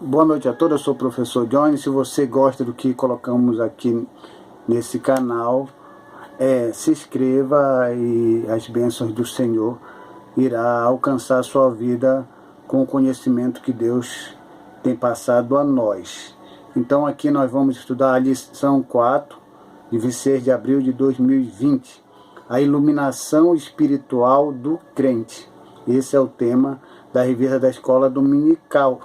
Boa noite a todos, eu sou o professor Johnny. Se você gosta do que colocamos aqui nesse canal, se inscreva e as bênçãos do Senhor irá alcançar a sua vida com o conhecimento que Deus tem passado a nós. Então aqui nós vamos estudar a lição 4, de 26 de abril de 2020, a iluminação espiritual do crente. Esse é o tema da revista da escola dominical.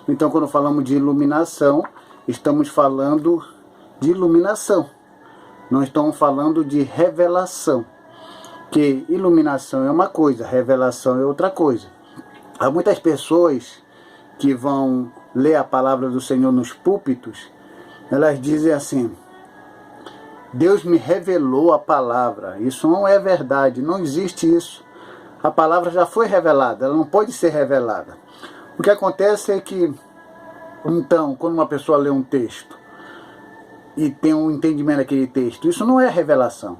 Então, quando falamos de iluminação, estamos falando de iluminação. Não estamos falando de revelação. Que iluminação é uma coisa, revelação é outra coisa. Há muitas pessoas que vão ler a palavra do Senhor nos púlpitos, elas dizem assim: Deus me revelou a palavra. Isso não é verdade, não existe isso. A palavra já foi revelada, ela não pode ser revelada. O que acontece é que, então, quando uma pessoa lê um texto e tem um entendimento daquele texto, isso não é revelação.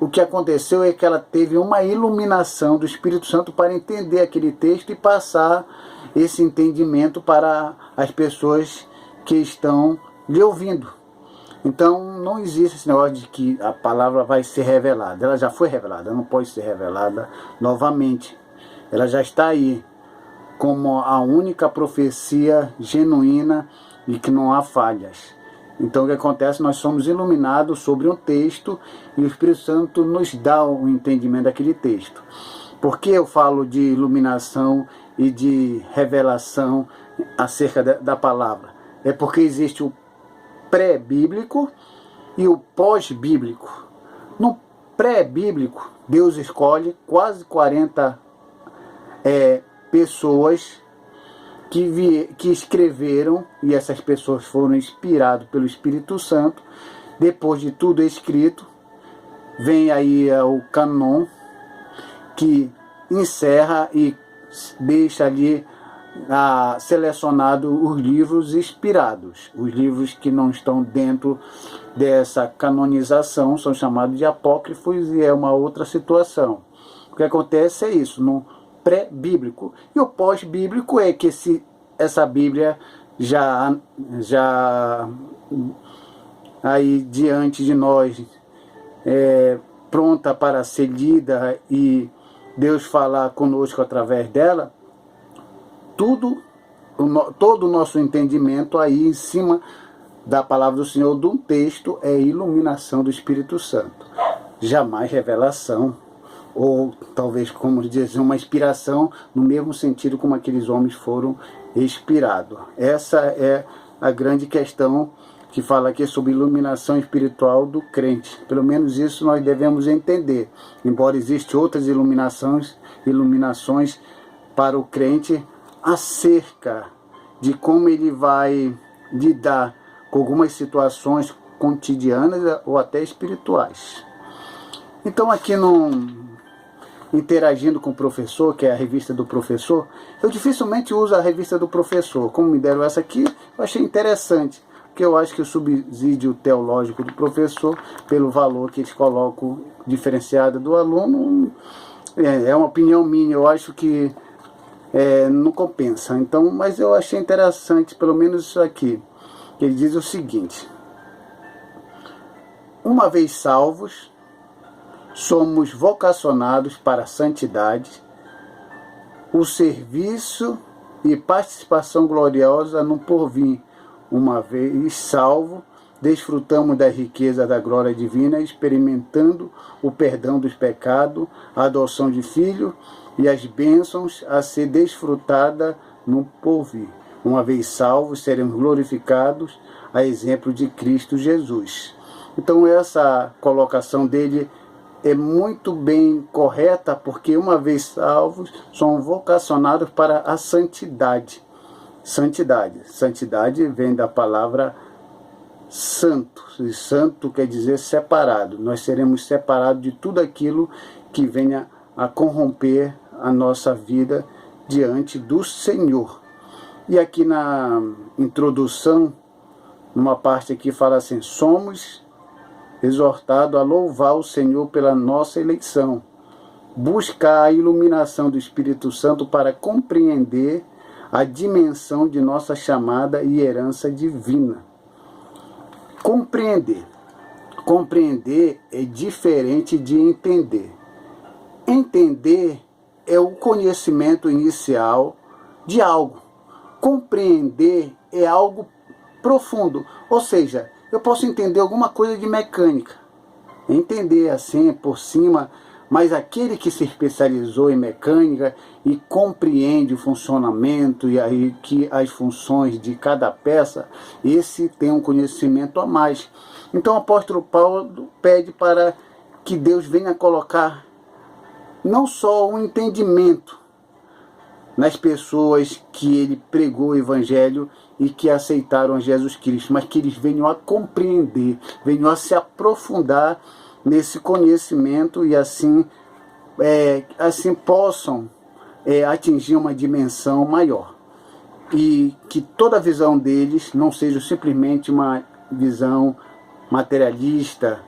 O que aconteceu é que ela teve uma iluminação do Espírito Santo para entender aquele texto e passar esse entendimento para as pessoas que estão lhe ouvindo. Então, não existe esse negócio de que a palavra vai ser revelada. Ela já foi revelada, ela não pode ser revelada novamente. Ela já está aí como a única profecia genuína e que não há falhas. Então o que acontece? Nós somos iluminados sobre um texto e o Espírito Santo nos dá o entendimento daquele texto. Por que eu falo de iluminação e de revelação acerca da palavra? É porque existe o pré-bíblico e o pós-bíblico. No pré-bíblico, Deus escolhe quase 40 pessoas que escreveram, e essas pessoas foram inspiradas pelo Espírito Santo. Depois de tudo escrito, vem aí o cânon, que encerra e deixa ali selecionado os livros inspirados. Os livros que não estão dentro dessa canonização são chamados de apócrifos e é uma outra situação. O que acontece é isso, no pré-bíblico. E o pós-bíblico é que essa Bíblia já aí diante de nós, pronta para ser lida e Deus falar conosco através dela, todo o nosso entendimento aí em cima da palavra do Senhor, de um texto, é iluminação do Espírito Santo. Jamais revelação, ou talvez, como dizer, uma inspiração no mesmo sentido como aqueles homens foram inspirados. Essa é a grande questão que fala aqui sobre iluminação espiritual do crente. Pelo menos isso nós devemos entender. Embora existam outras iluminações para o crente acerca de como ele vai lidar com algumas situações cotidianas ou até espirituais. Então aqui interagindo com o professor, que é a revista do professor, eu dificilmente uso a revista do professor. Como me deram essa aqui, eu achei interessante, porque eu acho que o subsídio teológico do professor, pelo valor que eles colocam diferenciado do aluno, é uma opinião minha, eu acho que não compensa. Então, mas eu achei interessante, pelo menos isso aqui, que ele diz o seguinte: uma vez salvos, somos vocacionados para a santidade, o serviço e participação gloriosa no porvir. Uma vez salvo, desfrutamos da riqueza da glória divina, experimentando o perdão dos pecados, a adoção de filho e as bênçãos a ser desfrutada no porvir. Uma vez salvos, seremos glorificados a exemplo de Cristo Jesus. Então essa colocação dele é muito bem correta, porque uma vez salvos, são vocacionados para a santidade. Santidade vem da palavra santo, e santo quer dizer separado. Nós seremos separados de tudo aquilo que venha a corromper a nossa vida diante do Senhor. E aqui na introdução, numa parte aqui fala assim: somos exortado a louvar o Senhor pela nossa eleição, buscar a iluminação do Espírito Santo para compreender a dimensão de nossa chamada e herança divina. Compreender. Compreender é diferente de entender. Entender é o conhecimento inicial de algo. Compreender é algo profundo. Ou seja, eu posso entender alguma coisa de mecânica. Entender assim por cima, mas aquele que se especializou em mecânica e compreende o funcionamento e aí que as funções de cada peça, esse tem um conhecimento a mais. Então o apóstolo Paulo pede para que Deus venha colocar não só um entendimento nas pessoas que ele pregou o evangelho e que aceitaram Jesus Cristo, mas que eles venham a compreender, venham a se aprofundar nesse conhecimento e assim possam atingir uma dimensão maior. E que toda a visão deles não seja simplesmente uma visão materialista,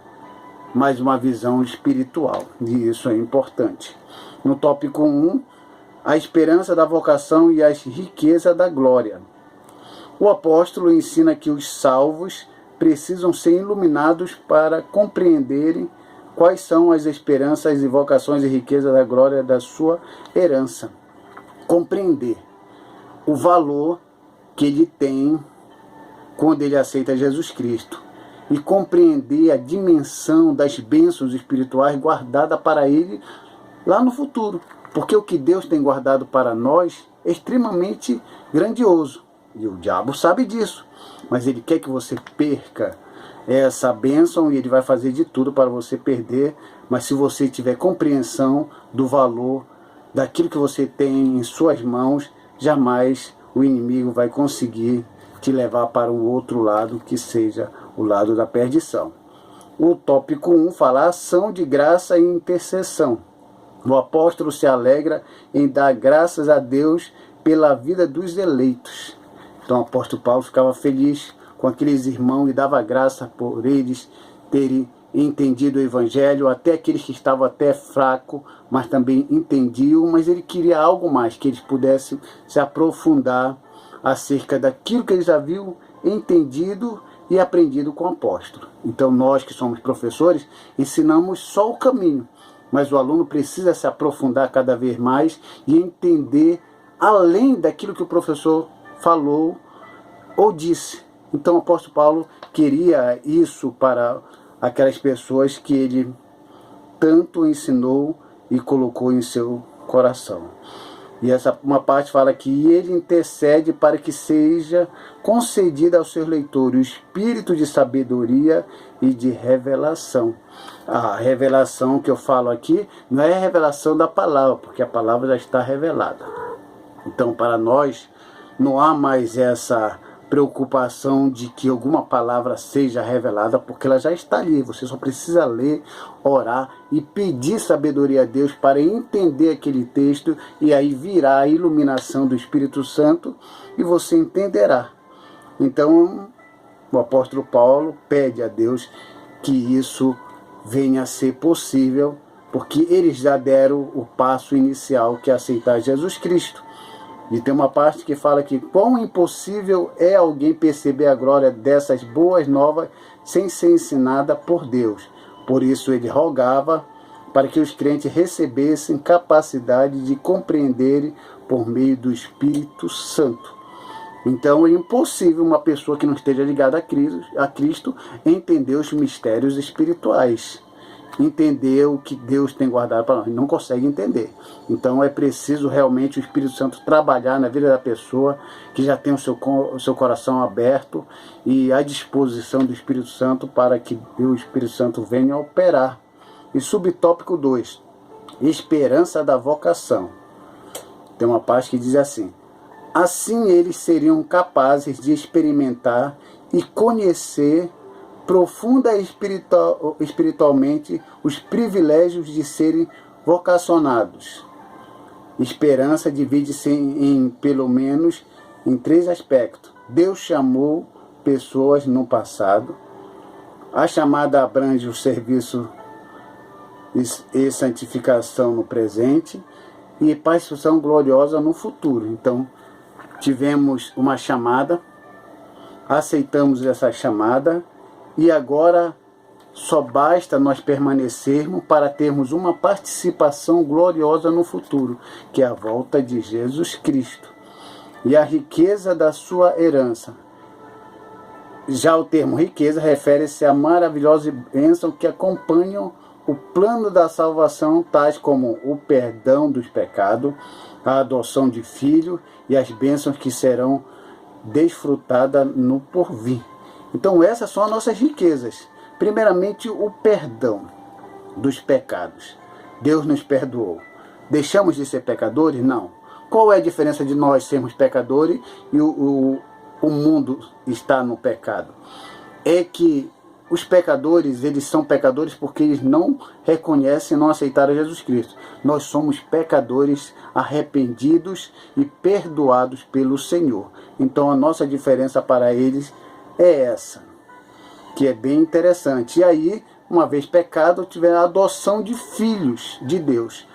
mas uma visão espiritual. E isso é importante. No tópico 1, a esperança da vocação e as riquezas da glória. O apóstolo ensina que os salvos precisam ser iluminados para compreenderem quais são as esperanças e vocações e riquezas da glória da sua herança. Compreender o valor que ele tem quando ele aceita Jesus Cristo. E compreender a dimensão das bênçãos espirituais guardadas para ele lá no futuro. Porque o que Deus tem guardado para nós é extremamente grandioso. E o diabo sabe disso. Mas ele quer que você perca essa bênção e ele vai fazer de tudo para você perder. Mas se você tiver compreensão do valor daquilo que você tem em suas mãos, jamais o inimigo vai conseguir te levar para um outro lado que seja o lado da perdição. O tópico 1 fala ação de graça e intercessão. O apóstolo se alegra em dar graças a Deus pela vida dos eleitos. Então o apóstolo Paulo ficava feliz com aqueles irmãos e dava graça por eles terem entendido o evangelho, até aqueles que estavam até fracos, mas também entendiam, mas ele queria algo mais, que eles pudessem se aprofundar acerca daquilo que eles haviam entendido e aprendido com o apóstolo. Então nós que somos professores, ensinamos só o caminho, mas o aluno precisa se aprofundar cada vez mais e entender além daquilo que o professor falou ou disse. Então o apóstolo Paulo queria isso para aquelas pessoas que ele tanto ensinou e colocou em seu coração. E essa uma parte fala que ele intercede para que seja concedida aos seus leitores o espírito de sabedoria e de revelação. A revelação que eu falo aqui não é a revelação da palavra, porque a palavra já está revelada. Então, para nós, não há mais essa preocupação de que alguma palavra seja revelada, porque ela já está ali. Você só precisa ler, orar e pedir sabedoria a Deus para entender aquele texto, e aí virá a iluminação do Espírito Santo e você entenderá. Então, o apóstolo Paulo pede a Deus que isso venha a ser possível, porque eles já deram o passo inicial, que é aceitar Jesus Cristo. E tem uma parte que fala que quão impossível é alguém perceber a glória dessas boas novas sem ser ensinada por Deus. Por isso ele rogava para que os crentes recebessem capacidade de compreenderem por meio do Espírito Santo. Então é impossível uma pessoa que não esteja ligada a Cristo entender os mistérios espirituais. Entender o que Deus tem guardado para nós. Não consegue entender. Então é preciso realmente o Espírito Santo trabalhar na vida da pessoa que já tem o seu coração aberto e à disposição do Espírito Santo para que o Espírito Santo venha operar. E subtópico 2, esperança da vocação. Tem uma parte que diz assim: assim eles seriam capazes de experimentar e conhecer profunda e espiritualmente os privilégios de serem vocacionados. Esperança divide-se pelo menos em 3 aspectos. Deus chamou pessoas no passado. A chamada abrange o serviço e santificação no presente e participação gloriosa no futuro. Então, tivemos uma chamada, aceitamos essa chamada e agora só basta nós permanecermos para termos uma participação gloriosa no futuro, que é a volta de Jesus Cristo e a riqueza da sua herança. Já o termo riqueza refere-se a maravilhosa bênção que acompanham o plano da salvação, tais como o perdão dos pecados, a adoção de filho e as bênçãos que serão desfrutadas no porvir. Então essas são as nossas riquezas. Primeiramente, o perdão dos pecados. Deus nos perdoou. Deixamos de ser pecadores? Não. Qual é a diferença de nós sermos pecadores e o mundo está no pecado? É que os pecadores, eles são pecadores porque eles não reconhecem e não aceitaram Jesus Cristo. Nós somos pecadores arrependidos e perdoados pelo Senhor. Então a nossa diferença para eles é essa, que é bem interessante. E aí, uma vez pecado, tiver a adoção de filhos de Deus.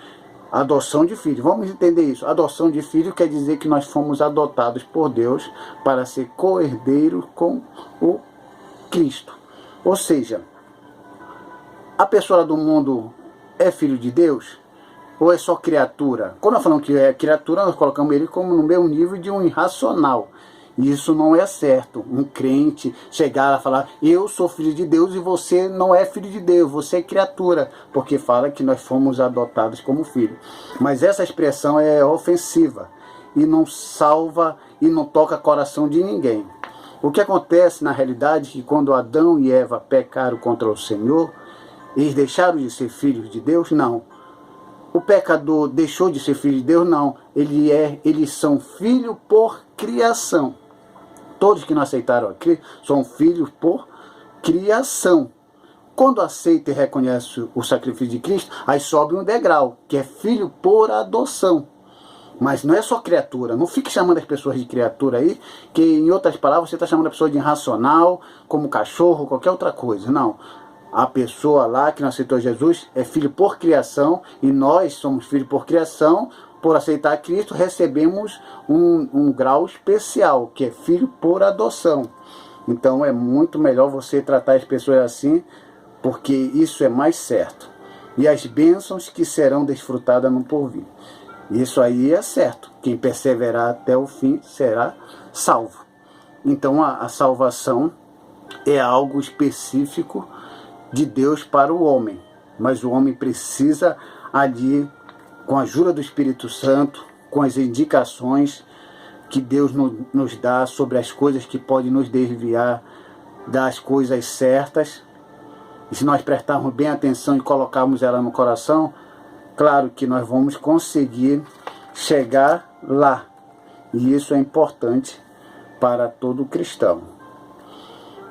Adoção de filhos, vamos entender isso. Adoção de filho quer dizer que nós fomos adotados por Deus para ser co-herdeiro com o Cristo. Ou seja, a pessoa do mundo é filho de Deus ou é só criatura? Quando nós falamos que é criatura, nós colocamos ele como no mesmo nível de um irracional. E isso não é certo. Um crente chegar a falar, eu sou filho de Deus e você não é filho de Deus, você é criatura, porque fala que nós fomos adotados como filho. Mas essa expressão é ofensiva e não salva e não toca coração de ninguém. O que acontece na realidade é que quando Adão e Eva pecaram contra o Senhor, eles deixaram de ser filhos de Deus? Não. O pecador deixou de ser filho de Deus? Não. Eles são filhos por criação. Todos que não aceitaram a Cristo são filhos por criação. Quando aceita e reconhece o sacrifício de Cristo, aí sobe um degrau, que é filho por adoção. Mas não é só criatura. Não fique chamando as pessoas de criatura aí, que em outras palavras você está chamando a pessoa de irracional, como cachorro, qualquer outra coisa. Não. A pessoa lá que não aceitou Jesus é filho por criação, e nós somos filhos por criação. Por aceitar Cristo, recebemos um grau especial, que é filho por adoção. Então é muito melhor você tratar as pessoas assim, porque isso é mais certo. E as bênçãos que serão desfrutadas no porvir. Isso aí é certo. Quem perseverar até o fim será salvo. Então a salvação é algo específico de Deus para o homem. Mas o homem precisa ali, com a ajuda do Espírito Santo, com as indicações que Deus nos dá sobre as coisas que podem nos desviar das coisas certas. E se nós prestarmos bem atenção e colocarmos ela no coração, claro que nós vamos conseguir chegar lá. E isso é importante para todo cristão.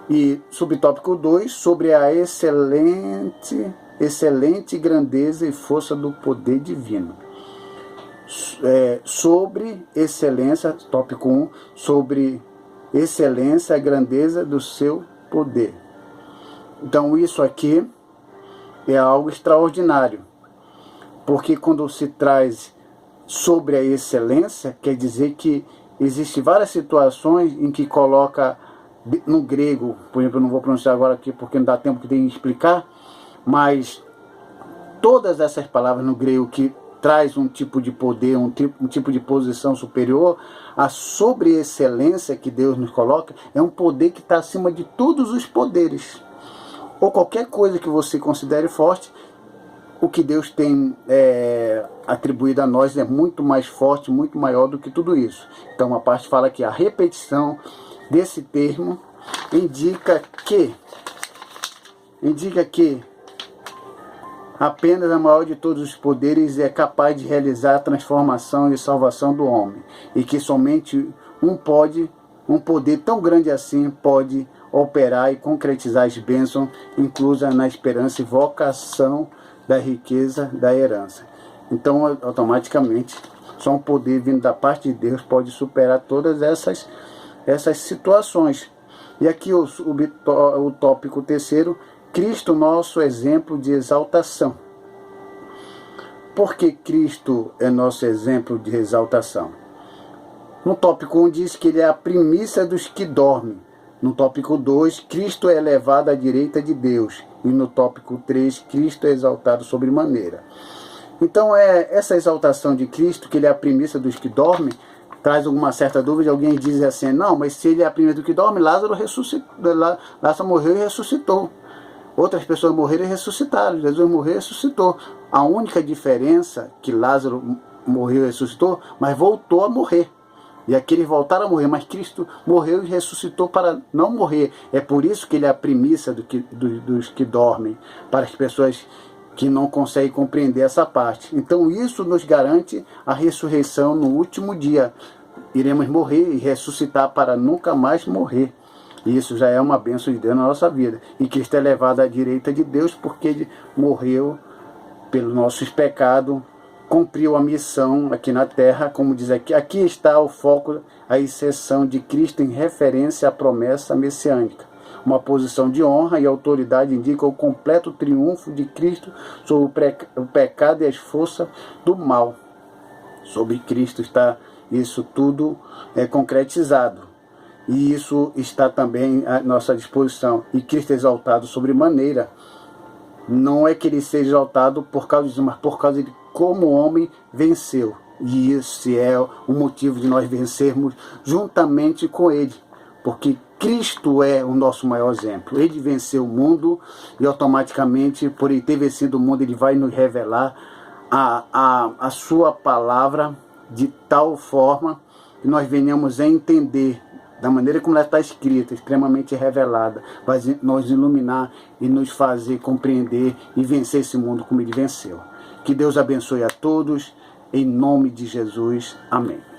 E subtópico 2, sobre a excelente grandeza e força do poder divino. Sobre excelência, tópico 1, sobre excelência e grandeza do seu poder. Então isso aqui é algo extraordinário, porque quando se traz sobre a excelência, quer dizer que existem várias situações em que coloca no grego, por exemplo, eu não vou pronunciar agora aqui porque não dá tempo que tem que explicar, mas todas essas palavras no grego que traz um tipo de poder, um tipo de posição superior, a sobre-excelência que Deus nos coloca, é um poder que está acima de todos os poderes. Ou qualquer coisa que você considere forte, o que Deus tem atribuído a nós é muito mais forte, muito maior do que tudo isso. Então a parte fala que a repetição desse termo indica que apenas a maior de todos os poderes é capaz de realizar a transformação e salvação do homem, e que somente um poder tão grande assim pode operar e concretizar as bênçãos inclusas na esperança e vocação da riqueza da herança. Então, automaticamente, só um poder vindo da parte de Deus pode superar todas essas situações. E aqui o tópico 3, Cristo, nosso exemplo de exaltação. Por que Cristo é nosso exemplo de exaltação? No tópico 1 diz que ele é a primícia dos que dormem. No tópico 2, Cristo é elevado à direita de Deus. E no tópico 3, Cristo é exaltado sobremaneira. Então essa exaltação de Cristo, que ele é a primícia dos que dormem, traz alguma certa dúvida. Alguém diz assim, não, mas se ele é a primícia dos que dormem, Lázaro morreu e ressuscitou. Outras pessoas morreram e ressuscitaram. Jesus morreu e ressuscitou. A única diferença que Lázaro morreu e ressuscitou, mas voltou a morrer. E aqueles voltaram a morrer, mas Cristo morreu e ressuscitou para não morrer. É por isso que ele é a primícia dos que dormem, para as pessoas que não conseguem compreender essa parte. Então isso nos garante a ressurreição no último dia. Iremos morrer e ressuscitar para nunca mais morrer. E isso já é uma bênção de Deus na nossa vida. E Cristo é levado à direita de Deus porque ele morreu pelos nossos pecados, cumpriu a missão aqui na terra, como diz aqui. Aqui está o foco, a exceção de Cristo em referência à promessa messiânica. Uma posição de honra e autoridade indica o completo triunfo de Cristo sobre o pecado e as forças do mal. Sobre Cristo está isso tudo concretizado. E isso está também à nossa disposição. E Cristo é exaltado sobremaneira. Não é que ele seja exaltado por causa disso, mas por causa de como o homem venceu. E esse é o motivo de nós vencermos juntamente com ele. Porque Cristo é o nosso maior exemplo. Ele venceu o mundo e automaticamente, por ele ter vencido o mundo, ele vai nos revelar a sua palavra de tal forma que nós venhamos a entender da maneira como ela está escrita, extremamente revelada, vai nos iluminar e nos fazer compreender e vencer esse mundo como ele venceu. Que Deus abençoe a todos, em nome de Jesus. Amém.